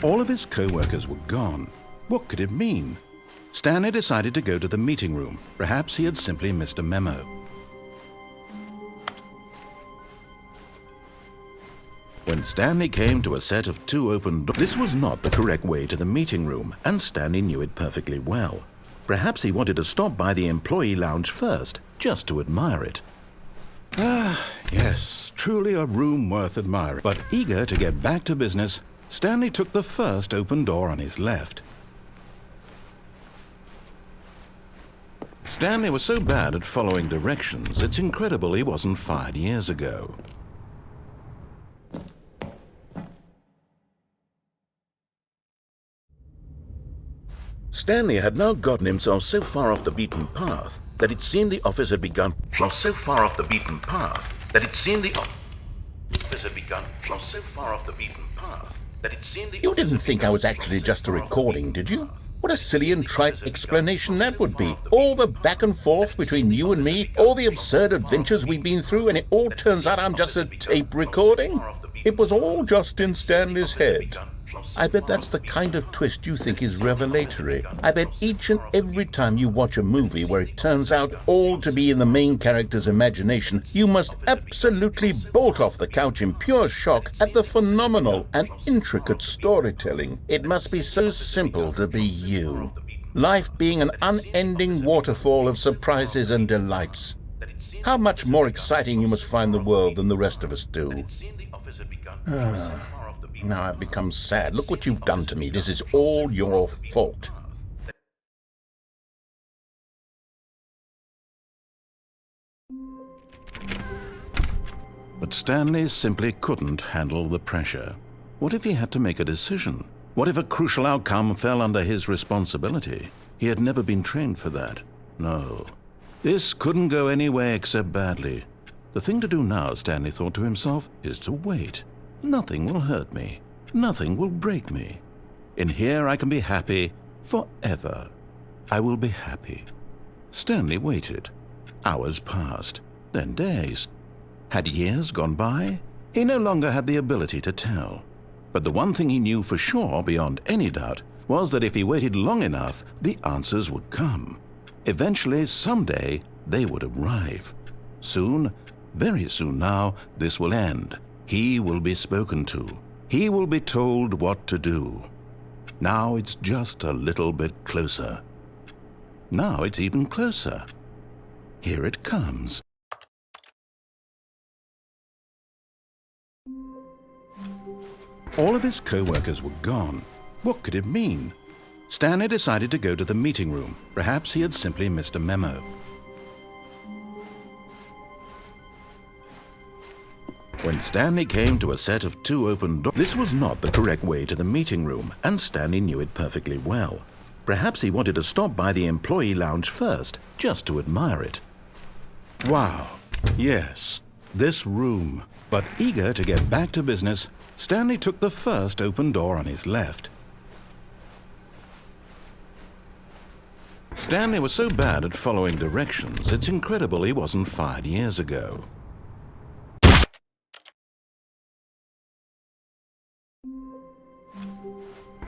All of his co-workers were gone. What could it mean? Stanley decided to go to the meeting room. Perhaps he had simply missed a memo. When Stanley came to a set of 2 open doors, this was not the correct way to the meeting room, and Stanley knew it perfectly well. Perhaps he wanted to stop by the employee lounge first, just to admire it. Ah, yes, truly a room worth admiring. But eager to get back to business, Stanley took the first open door on his left. Stanley was so bad at following directions, it's incredible he wasn't fired years ago. Stanley had now gotten himself so far off the beaten path that it seemed the office had begun. You didn't think I was actually just a recording, did you? What a silly and trite explanation that would be. All the back and forth between you and me, all the absurd adventures we've been through, and it all turns out I'm just a tape recording? It was all just in Stanley's head. I bet that's the kind of twist you think is revelatory. I bet each and every time you watch a movie where it turns out all to be in the main character's imagination, you must absolutely bolt off the couch in pure shock at the phenomenal and intricate storytelling. It must be so simple to be you. Life being an unending waterfall of surprises and delights. How much more exciting you must find the world than the rest of us do. Now I've become sad. Look what you've done to me. This is all your fault. But Stanley simply couldn't handle the pressure. What if he had to make a decision? What if a crucial outcome fell under his responsibility? He had never been trained for that. No. This couldn't go any way except badly. The thing to do now, Stanley thought to himself, is to wait. Nothing will hurt me. Nothing will break me. In here I can be happy forever. I will be happy. Stanley waited. Hours passed, then days. Had years gone by? He no longer had the ability to tell. But the one thing he knew for sure, beyond any doubt, was that if he waited long enough, the answers would come. Eventually, someday, they would arrive. Soon, very soon now, this will end. He will be spoken to. He will be told what to do. Now it's just a little bit closer. Now it's even closer. Here it comes. All of his co-workers were gone. What could it mean? Stanley decided to go to the meeting room. Perhaps he had simply missed a memo. When Stanley came to a set of 2 open doors, this was not the correct way to the meeting room, and Stanley knew it perfectly well. Perhaps he wanted to stop by the employee lounge first, just to admire it. Wow, yes, this room. But eager to get back to business, Stanley took the first open door on his left. Stanley was so bad at following directions, it's incredible he wasn't fired years ago.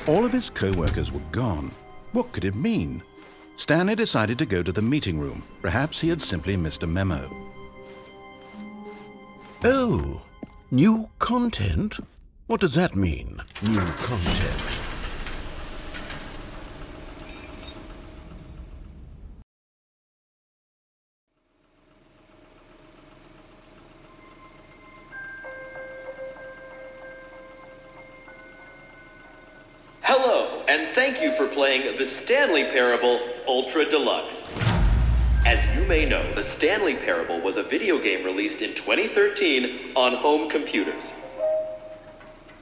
All of his co-workers were gone. What could it mean? Stanley decided to go to the meeting room. Perhaps he had simply missed a memo. Oh, new content? What does that mean, new content? Hello, and thank you for playing the Stanley Parable Ultra Deluxe. As you may know, the Stanley Parable was a video game released in 2013 on home computers.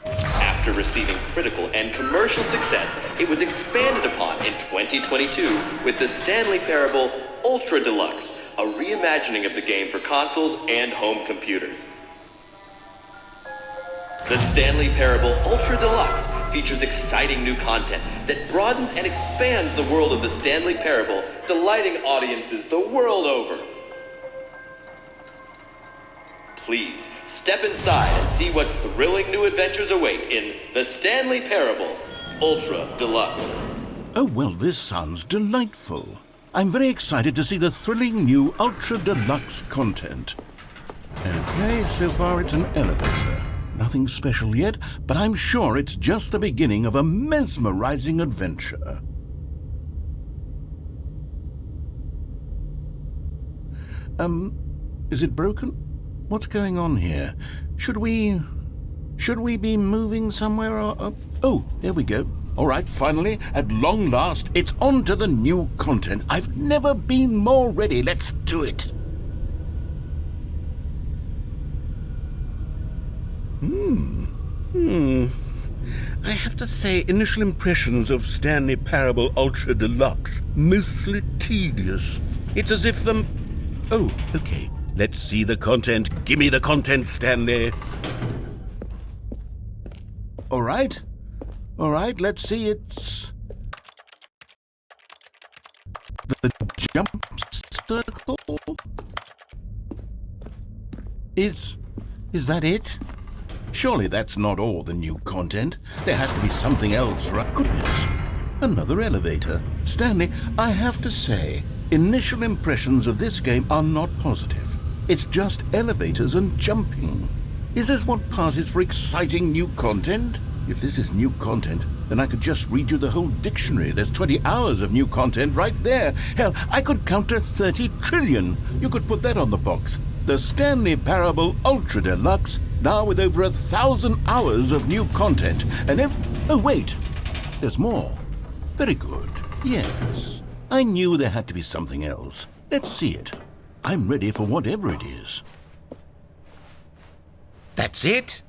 After receiving critical and commercial success, it was expanded upon in 2022 with the Stanley Parable Ultra Deluxe, a reimagining of the game for consoles and home computers. The Stanley Parable Ultra Deluxe features exciting new content that broadens and expands the world of the Stanley Parable, delighting audiences the world over. Please, step inside and see what thrilling new adventures await in The Stanley Parable Ultra Deluxe. Oh, well, this sounds delightful. I'm very excited to see the thrilling new Ultra Deluxe content. Okay, so far it's an elevator. Nothing special yet, but I'm sure it's just the beginning of a mesmerizing adventure. Is it broken? What's going on here? Should we be moving somewhere or... Oh, there we go. All right, finally, at long last, it's on to the new content. I've never been more ready. Let's do it. I have to say, initial impressions of Stanley Parable Ultra Deluxe, mostly tedious. It's as if the... Oh, okay. Let's see the content. Give me the content, Stanley. All right, let's see. It's... The jump circle? Is that it? Surely that's not all the new content. There has to be something else, right? Goodness, another elevator. Stanley, I have to say, initial impressions of this game are not positive. It's just elevators and jumping. Is this what passes for exciting new content? If this is new content, then I could just read you the whole dictionary. There's 20 hours of new content right there. Hell, I could count to 30 trillion. You could put that on the box. The Stanley Parable Ultra Deluxe, now with over 1,000 hours of new content. And oh, wait, there's more. Very good. Yes, I knew there had to be something else. Let's see it. I'm ready for whatever it is. That's it?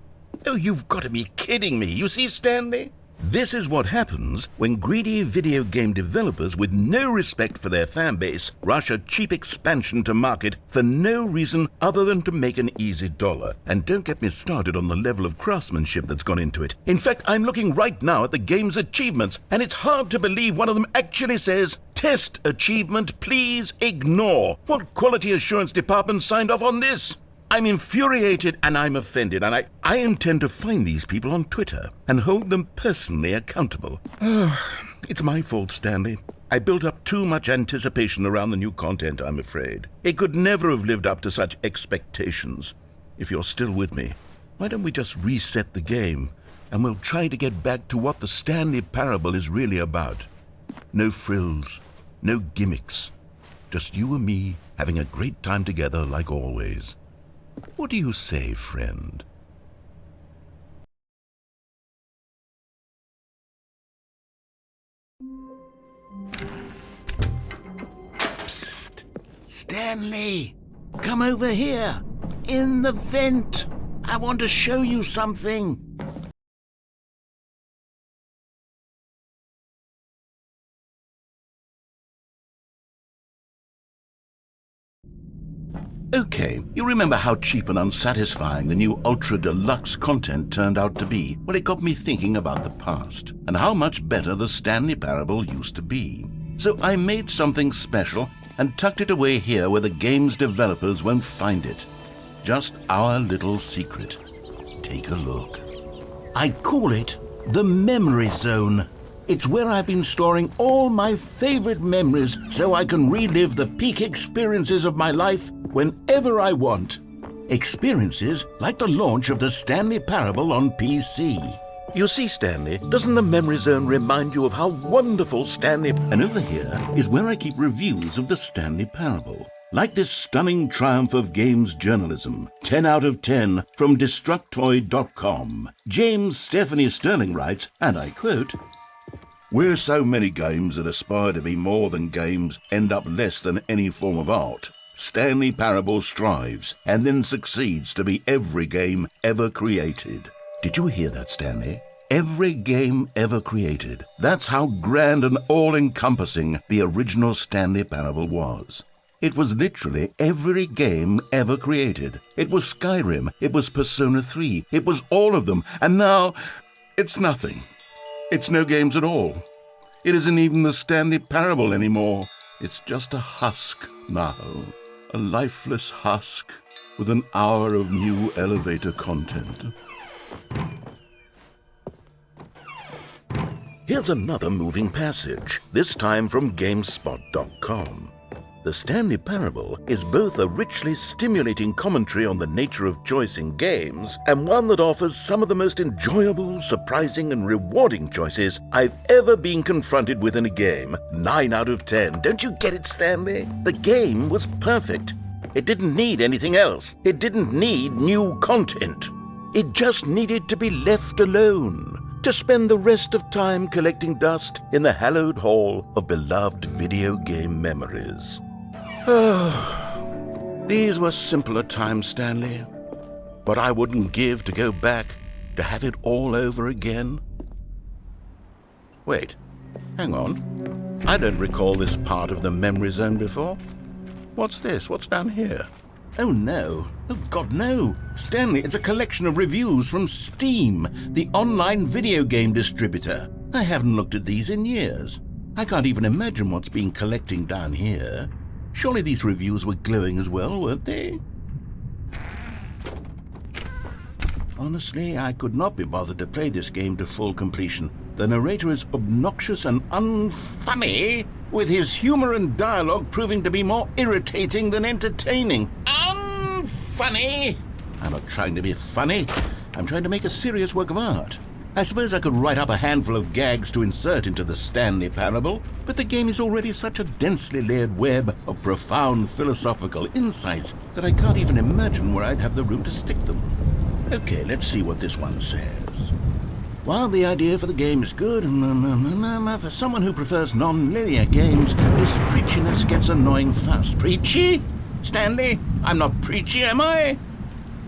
Oh, you've got to be kidding me. You see, Stanley? This is what happens when greedy video game developers with no respect for their fan base rush a cheap expansion to market for no reason other than to make an easy dollar. And don't get me started on the level of craftsmanship that's gone into it. In fact, I'm looking right now at the game's achievements, and it's hard to believe one of them actually says, "Test achievement, please ignore." What quality assurance department signed off on this? I'm infuriated and I'm offended, and I intend to find these people on Twitter and hold them personally accountable. It's my fault, Stanley. I built up too much anticipation around the new content, I'm afraid. It could never have lived up to such expectations. If you're still with me, why don't we just reset the game and we'll try to get back to what the Stanley Parable is really about. No frills, no gimmicks. Just you and me having a great time together like always. What do you say, friend? Psst! Stanley! Come over here! In the vent! I want to show you something! Okay, you remember how cheap and unsatisfying the new Ultra Deluxe content turned out to be? Well, it got me thinking about the past, and how much better the Stanley Parable used to be. So I made something special and tucked it away here where the game's developers won't find it. Just our little secret. Take a look. I call it the Memory Zone. It's where I've been storing all my favorite memories so I can relive the peak experiences of my life whenever I want. Experiences like the launch of the Stanley Parable on PC. You see, Stanley, doesn't the Memory Zone remind you of how wonderful Stanley... And over here is where I keep reviews of the Stanley Parable. Like this stunning triumph of games journalism, 10 out of 10 from Destructoid.com. James Stephanie Sterling writes, and I quote, "Where so many games that aspire to be more than games end up less than any form of art, Stanley Parable strives and then succeeds to be every game ever created." Did you hear that, Stanley? Every game ever created. That's how grand and all-encompassing the original Stanley Parable was. It was literally every game ever created. It was Skyrim, it was Persona 3, it was all of them, and now it's nothing. It's no games at all. It isn't even the Stanley Parable anymore. It's just a husk now. A lifeless husk. with an hour of new elevator content. Here's another moving passage, this time from GameSpot.com. The Stanley Parable is both a richly stimulating commentary on the nature of choice in games and one that offers some of the most enjoyable, surprising, and rewarding choices I've ever been confronted with in a game. 9 out of 10. Don't you get it, Stanley? The game was perfect. It didn't need anything else. It didn't need new content. It just needed to be left alone, to spend the rest of time collecting dust in the hallowed hall of beloved video game memories. These were simpler times, Stanley. What I wouldn't give to go back, to have it all over again. Wait, hang on. I don't recall this part of the memory zone before. What's this? What's down here? Oh no. Oh God, no. Stanley, it's a collection of reviews from Steam, the online video game distributor. I haven't looked at these in years. I can't even imagine what's been collecting down here. Surely these reviews were glowing as well, weren't they? Honestly, I could not be bothered to play this game to full completion. The narrator is obnoxious and unfunny, with his humor and dialogue proving to be more irritating than entertaining. Unfunny! I'm not trying to be funny. I'm trying to make a serious work of art. I suppose I could write up a handful of gags to insert into the Stanley Parable, but the game is already such a densely layered web of profound philosophical insights that I can't even imagine where I'd have the room to stick them. Okay, let's see what this one says. While the idea for the game is good, for someone who prefers non-linear games, this preachiness gets annoying fast. Preachy? Stanley, I'm not preachy, am I?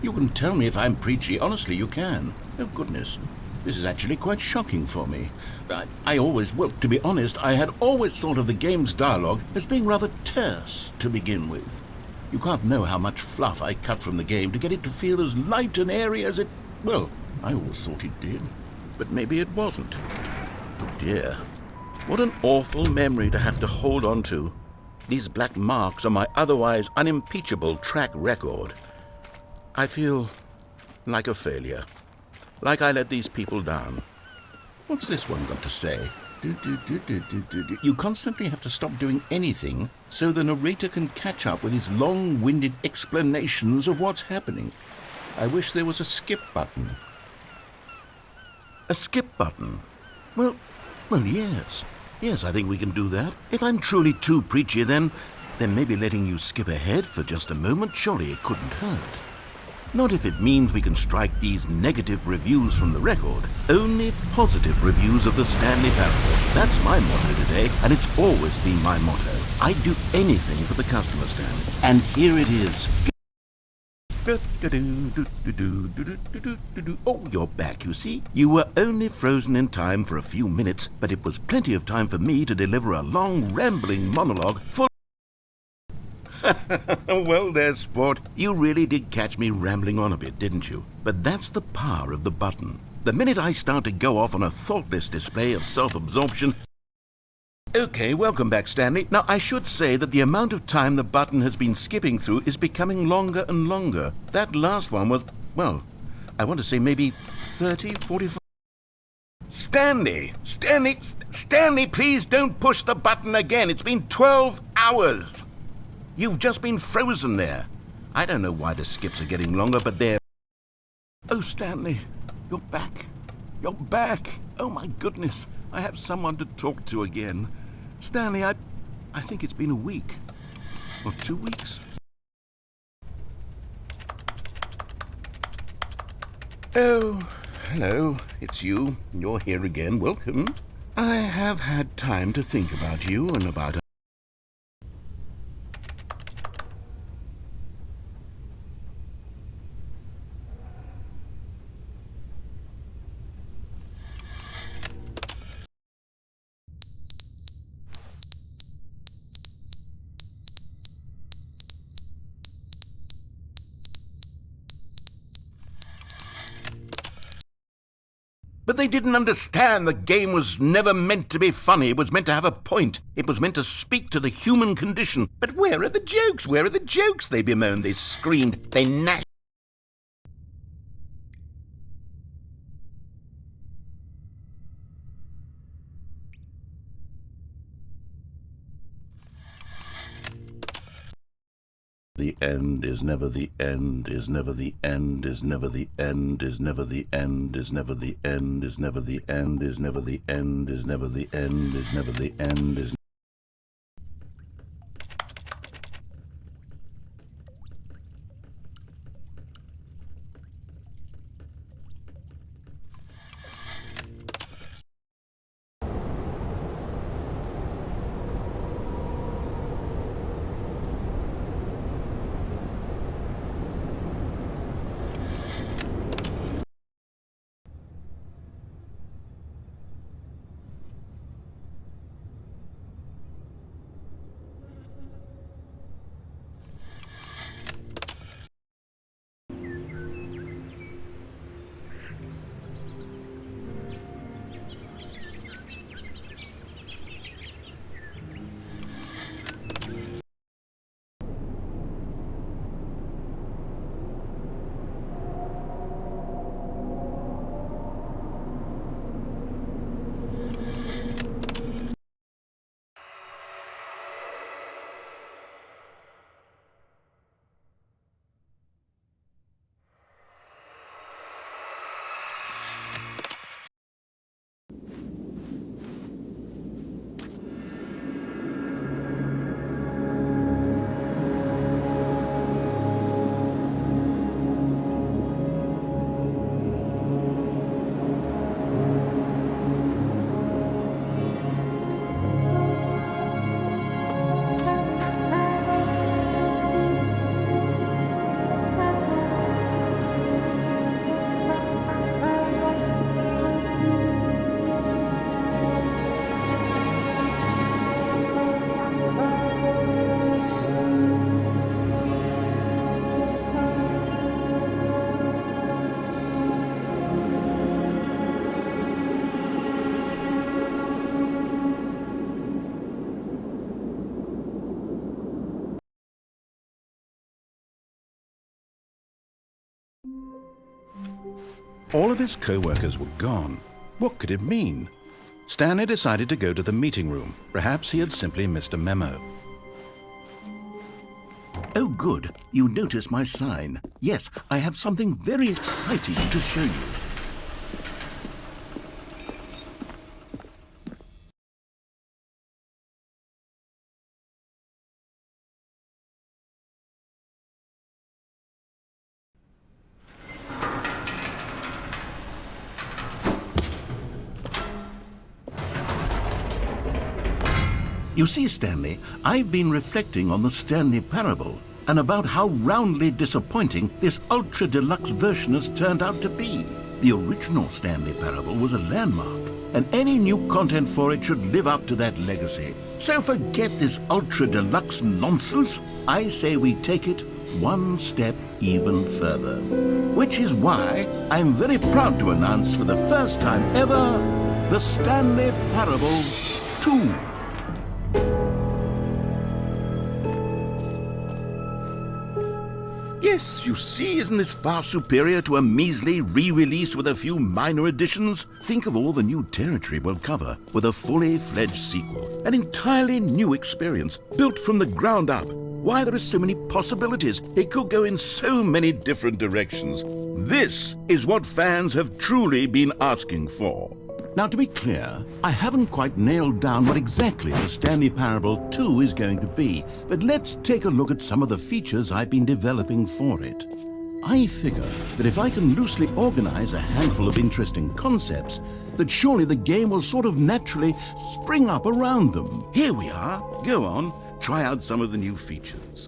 You can tell me if I'm preachy. Honestly, you can. Oh, goodness. This is actually quite shocking for me. To be honest, I had always thought of the game's dialogue as being rather terse to begin with. You can't know how much fluff I cut from the game to get it to feel as light and airy as it... Well, I always thought it did. But maybe it wasn't. Oh dear. What an awful memory to have to hold on to. These black marks on my otherwise unimpeachable track record. I feel like a failure. Like I let these people down. What's this one got to say? You constantly have to stop doing anything so the narrator can catch up with his long-winded explanations of what's happening. I wish there was a skip button. A skip button? Well, yes. Yes, I think we can do that. If I'm truly too preachy, then maybe letting you skip ahead for just a moment, surely it couldn't hurt. Not if it means we can strike these negative reviews from the record. Only positive reviews of the Stanley Parable. That's my motto today, and it's always been my motto. I'd do anything for the customer, Stanley. And here it is. Oh, you're back, you see. You were only frozen in time for a few minutes, but it was plenty of time for me to deliver a long, rambling monologue full... Well, there, sport. You really did catch me rambling on a bit, didn't you? But that's the power of the button. The minute I start to go off on a thoughtless display of self-absorption... Okay, welcome back, Stanley. Now, I should say that the amount of time the button has been skipping through is becoming longer and longer. That last one was, well, I want to say maybe 30, 45... Stanley, please don't push the button again. It's been 12 hours. You've just been frozen there. I don't know why the skips are getting longer, but they're... Oh, Stanley, you're back. You're back. Oh, my goodness. I have someone to talk to again. Stanley, I think it's been a week. Or 2 weeks. Oh, hello. It's you. You're here again. Welcome. I have had time to think about you and about... But they didn't understand the game was never meant to be funny. It was meant to have a point. It was meant to speak to the human condition. But where are the jokes? Where are the jokes? They bemoaned, they screamed, they gnashed. The end is never the end, is never the end, is never the end, is never the end, is never the end, is never the end, is never the end, is never the end, is never the end, is all of his co-workers were gone. What could it mean? Stanley decided to go to the meeting room. Perhaps he had simply missed a memo. Oh, good. You notice my sign. Yes, I have something very exciting to show you. You see, Stanley, I've been reflecting on the Stanley Parable and about how roundly disappointing this ultra-deluxe version has turned out to be. The original Stanley Parable was a landmark, and any new content for it should live up to that legacy. So forget this ultra-deluxe nonsense. I say we take it one step even further. Which is why I'm very proud to announce for the first time ever, the Stanley Parable 2. Yes, you see, isn't this far superior to a measly re-release with a few minor additions? Think of all the new territory we'll cover with a fully fledged sequel. An entirely new experience, built from the ground up. Why, there are so many possibilities. It could go in so many different directions. This is what fans have truly been asking for. Now, to be clear, I haven't quite nailed down what exactly the Stanley Parable 2 is going to be, but let's take a look at some of the features I've been developing for it. I figure that if I can loosely organize a handful of interesting concepts, that surely the game will sort of naturally spring up around them. Here we are. Go on, try out some of the new features.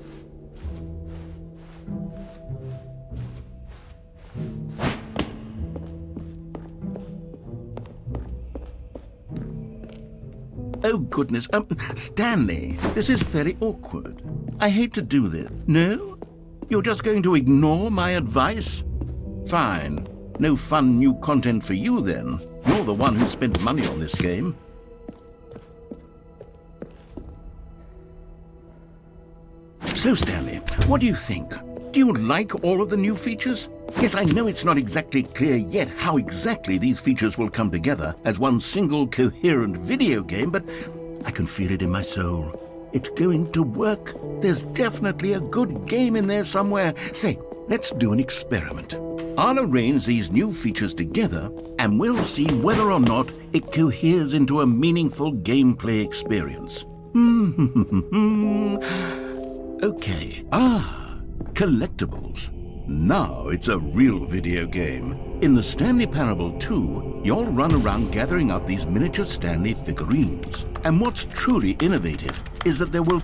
Oh, goodness. Stanley, this is very awkward. I hate to do this. No? You're just going to ignore my advice? Fine. No fun new content for you, then. You're the one who spent money on this game. So, Stanley, what do you think? Do you like all of the new features? Yes, I know it's not exactly clear yet how exactly these features will come together as one single coherent video game, but I can feel it in my soul. It's going to work. There's definitely a good game in there somewhere. Say, let's do an experiment. I'll arrange these new features together and we'll see whether or not it coheres into a meaningful gameplay experience. Okay. Collectibles. Now it's a real video game. In the Stanley Parable 2, you'll run around gathering up these miniature Stanley figurines. And what's truly innovative is that there will,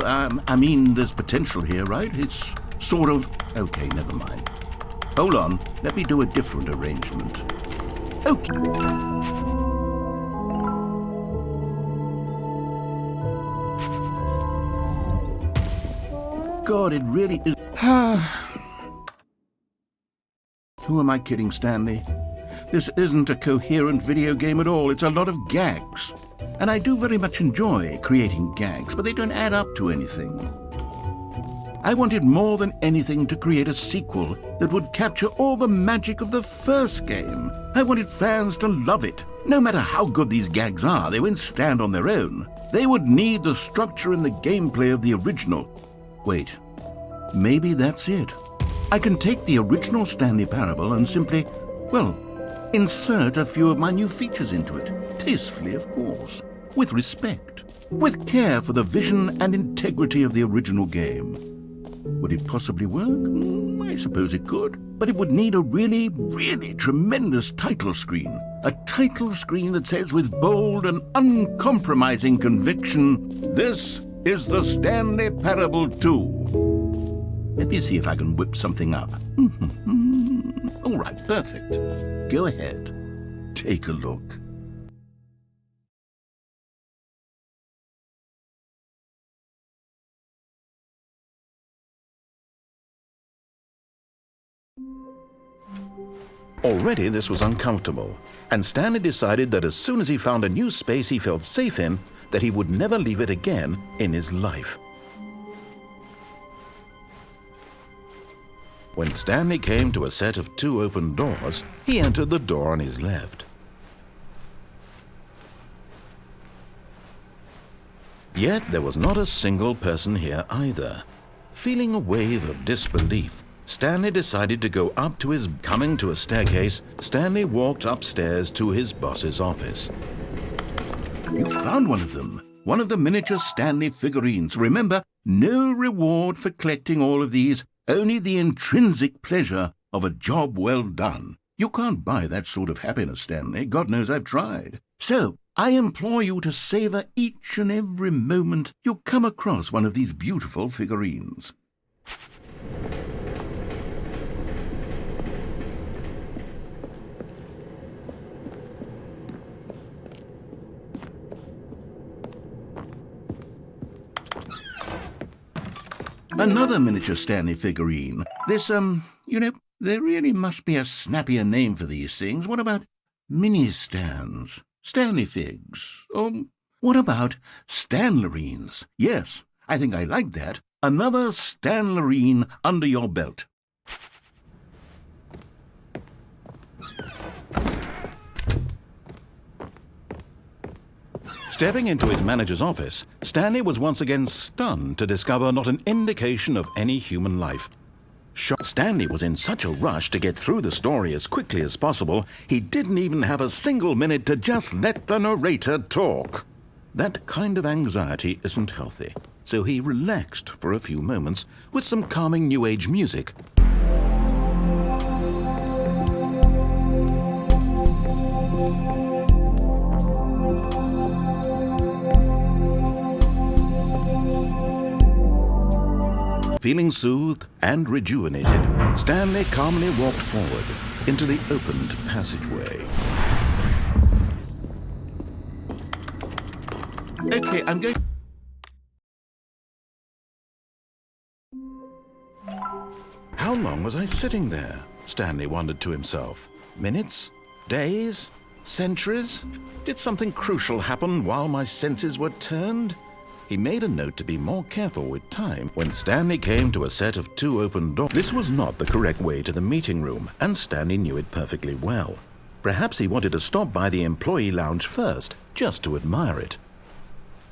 I mean, there's potential here, right? It's sort of... Okay, never mind. Hold on, let me do a different arrangement. Okay. God, it really is... Who am I kidding, Stanley? This isn't a coherent video game at all. It's a lot of gags. And I do very much enjoy creating gags, but they don't add up to anything. I wanted more than anything to create a sequel that would capture all the magic of the first game. I wanted fans to love it. No matter how good these gags are, they won't stand on their own. They would need the structure and the gameplay of the original. Wait, maybe that's it. I can take the original Stanley Parable and simply, well, insert a few of my new features into it. Tastefully, of course. With respect. With care for the vision and integrity of the original game. Would it possibly work? I suppose it could. But it would need a really, really tremendous title screen. A title screen that says with bold and uncompromising conviction, "This is the Stanley Parable 2. Let me see if I can whip something up. All right, perfect. Go ahead. Take a look. Already this was uncomfortable, and Stanley decided that as soon as he found a new space he felt safe in, that he would never leave it again in his life. When Stanley came to a set of 2 open doors, he entered the door on his left. Yet there was not a single person here either. Feeling a wave of disbelief, Stanley decided to go up to his... Coming to a staircase, Stanley walked upstairs to his boss's office. You found one of them. One of the miniature Stanley figurines. Remember, no reward for collecting all of these, only the intrinsic pleasure of a job well done. You can't buy that sort of happiness, Stanley. God knows I've tried. So, I implore you to savor each and every moment you come across one of these beautiful figurines. Another miniature Stanley figurine. This, there really must be a snappier name for these things. What about mini-stands? Stanley figs? Or what about Stanlerines? Yes, I think I like that. Another Stanlerine under your belt. Stepping into his manager's office, Stanley was once again stunned to discover not an indication of any human life. Stanley was in such a rush to get through the story as quickly as possible, he didn't even have a single minute to just let the narrator talk. That kind of anxiety isn't healthy, so he relaxed for a few moments with some calming New Age music. Feeling soothed and rejuvenated, Stanley calmly walked forward into the opened passageway. Okay, I'm going... How long was I sitting there? Stanley wondered to himself. Minutes? Days? Centuries? Did something crucial happen while my senses were turned? He made a note to be more careful with time when Stanley came to a set of 2 open doors. This was not the correct way to the meeting room, and Stanley knew it perfectly well. Perhaps he wanted to stop by the employee lounge first, just to admire it.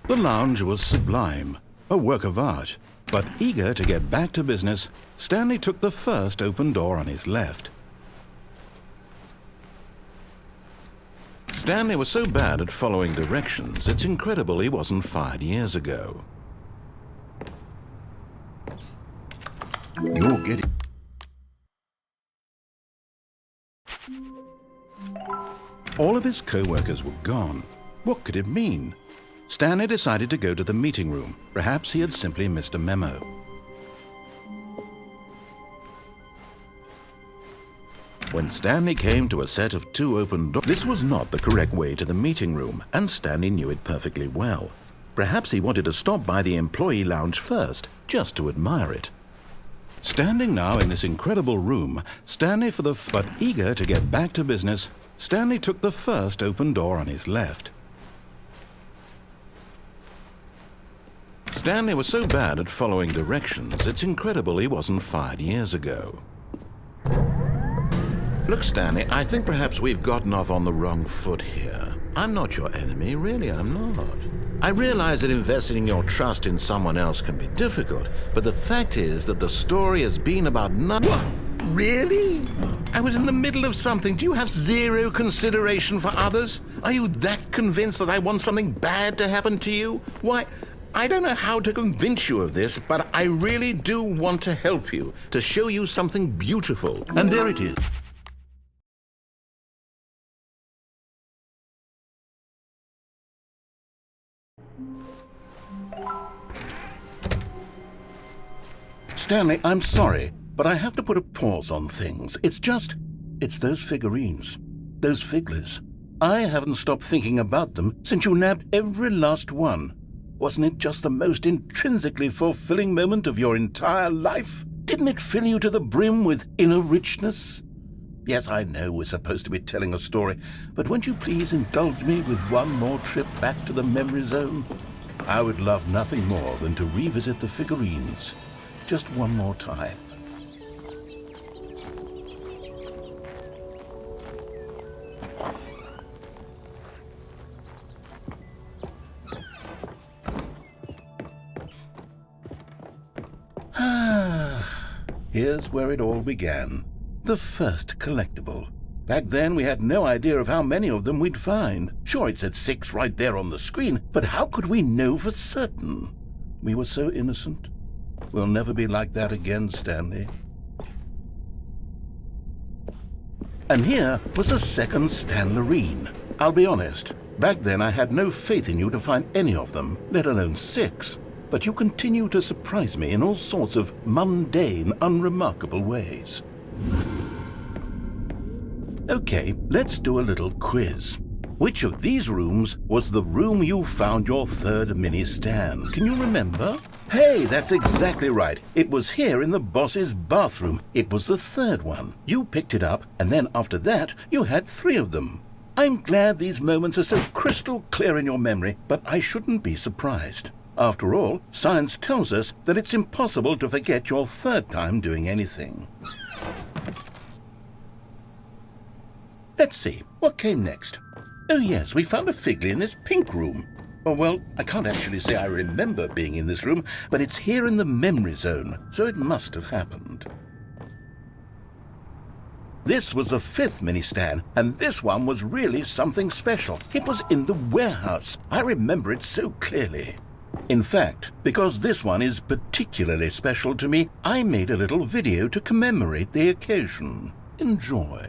The lounge was sublime, a work of art. But eager to get back to business, Stanley took the first open door on his left. Stanley was so bad at following directions, it's incredible he wasn't fired years ago. You're getting... All of his co-workers were gone. What could it mean? Stanley decided to go to the meeting room. Perhaps he had simply missed a memo. When Stanley came to a set of 2 open doors, this was not the correct way to the meeting room, and Stanley knew it perfectly well. Perhaps he wanted to stop by the employee lounge first, just to admire it. Standing now in this incredible room, but eager to get back to business, Stanley took the first open door on his left. Stanley was so bad at following directions, it's incredible he wasn't fired years ago. Look, Stanley, I think perhaps we've gotten off on the wrong foot here. I'm not your enemy, really, I'm not. I realize that investing your trust in someone else can be difficult, but the fact is that the story has been about nothing. What? Really? I was in the middle of something. Do you have zero consideration for others? Are you that convinced that I want something bad to happen to you? Why, I don't know how to convince you of this, but I really do want to help you, to show you something beautiful. And there it is. Stanley, I'm sorry, but I have to put a pause on things. It's those figurines, those figglers. I haven't stopped thinking about them since you nabbed every last one. Wasn't it just the most intrinsically fulfilling moment of your entire life? Didn't it fill you to the brim with inner richness? Yes, I know we're supposed to be telling a story, but won't you please indulge me with one more trip back to the memory zone? I would love nothing more than to revisit the figurines. Just one more time. Here's where it all began. The first collectible. Back then, we had no idea of how many of them we'd find. Sure, it said 6 right there on the screen, but how could we know for certain? We were so innocent. We'll never be like that again, Stanley. And here was the second Stanlerine. I'll be honest, back then I had no faith in you to find any of them, let alone 6. But you continue to surprise me in all sorts of mundane, unremarkable ways. Okay, let's do a little quiz. Which of these rooms was the room you found your third mini-Stan? Can you remember? Hey, that's exactly right. It was here in the boss's bathroom. It was the third one. You picked it up, and then after that, you had 3 of them. I'm glad these moments are so crystal clear in your memory, but I shouldn't be surprised. After all, science tells us that it's impossible to forget your third time doing anything. Let's see, what came next? Oh yes, we found a Figley in this pink room. Oh well, I can't actually say I remember being in this room, but it's here in the memory zone, so it must have happened. This was the 5th mini-Stan, and this one was really something special. It was in the warehouse. I remember it so clearly. In fact, because this one is particularly special to me, I made a little video to commemorate the occasion. Enjoy.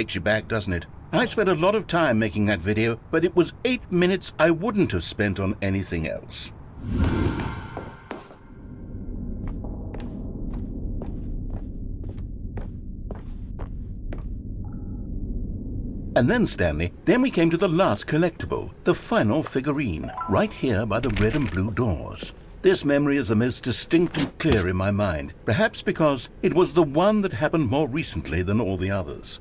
takes you back, doesn't it? I spent a lot of time making that video, but it was 8 minutes I wouldn't have spent on anything else. And then, Stanley, then we came to the last collectible, the final figurine, right here by the red and blue doors. This memory is the most distinct and clear in my mind, perhaps because it was the one that happened more recently than all the others.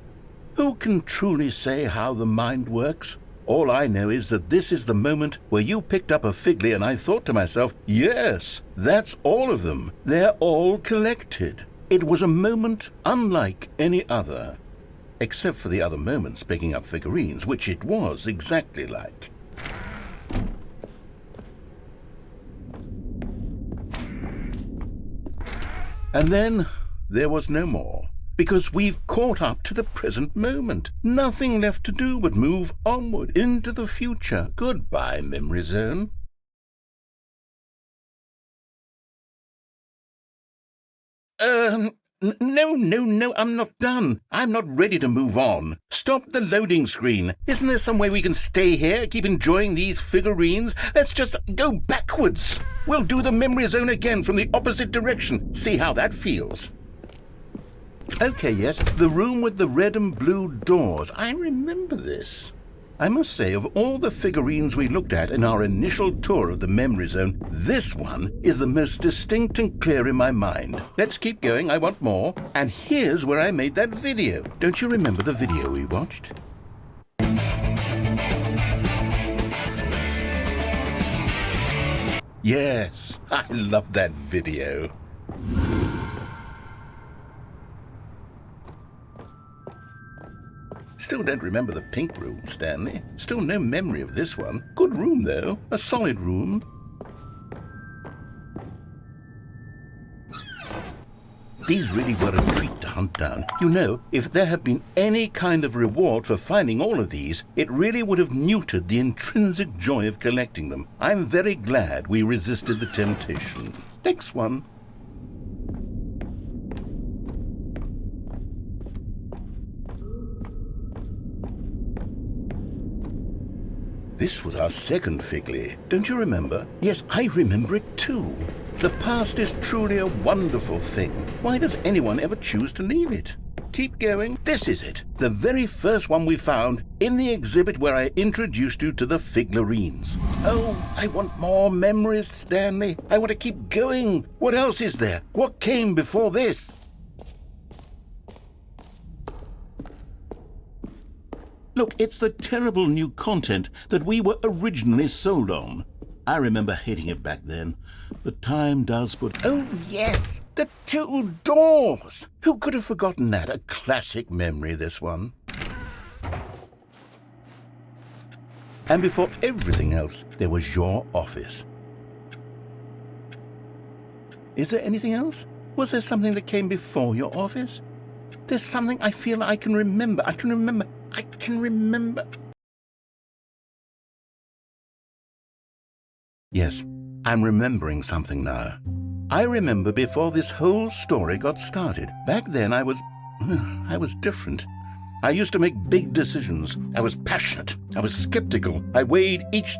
Who can truly say how the mind works? All I know is that this is the moment where you picked up a Figly and I thought to myself, yes, that's all of them. They're all collected. It was a moment unlike any other. Except for the other moments picking up figurines, which it was exactly like. And then there was no more, because we've caught up to the present moment. Nothing left to do but move onward into the future. Goodbye, memory zone. No, I'm not done. I'm not ready to move on. Stop the loading screen. Isn't there some way we can stay here, keep enjoying these figurines? Let's just go backwards. We'll do the memory zone again from the opposite direction. See how that feels. Okay, yes, the room with the red and blue doors. I remember this. I must say, of all the figurines we looked at in our initial tour of the memory zone, this one is the most distinct and clear in my mind. Let's keep going, I want more. And here's where I made that video. Don't you remember the video we watched? Yes, I love that video. Still don't remember the pink room, Stanley. Still no memory of this one. Good room, though. A solid room. These really were a treat to hunt down. You know, if there had been any kind of reward for finding all of these, it really would have neutered the intrinsic joy of collecting them. I'm very glad we resisted the temptation. Next one. This was our second Figly. Don't you remember? Yes, I remember it too. The past is truly a wonderful thing. Why does anyone ever choose to leave it? Keep going. This is it. The very first one we found in the exhibit where I introduced you to the Figurines. Oh, I want more memories, Stanley. I want to keep going. What else is there? What came before this? Look, it's the terrible new content that we were originally sold on. I remember hating it back then, but time does put... Oh, yes! The two doors! Who could have forgotten that? A classic memory, this one. And before everything else, there was your office. Is there anything else? Was there something that came before your office? There's something I feel I can remember. I can remember. Yes, I'm remembering something now. I remember before this whole story got started. Back then I was different. I used to make big decisions. I was passionate. I was skeptical. I weighed each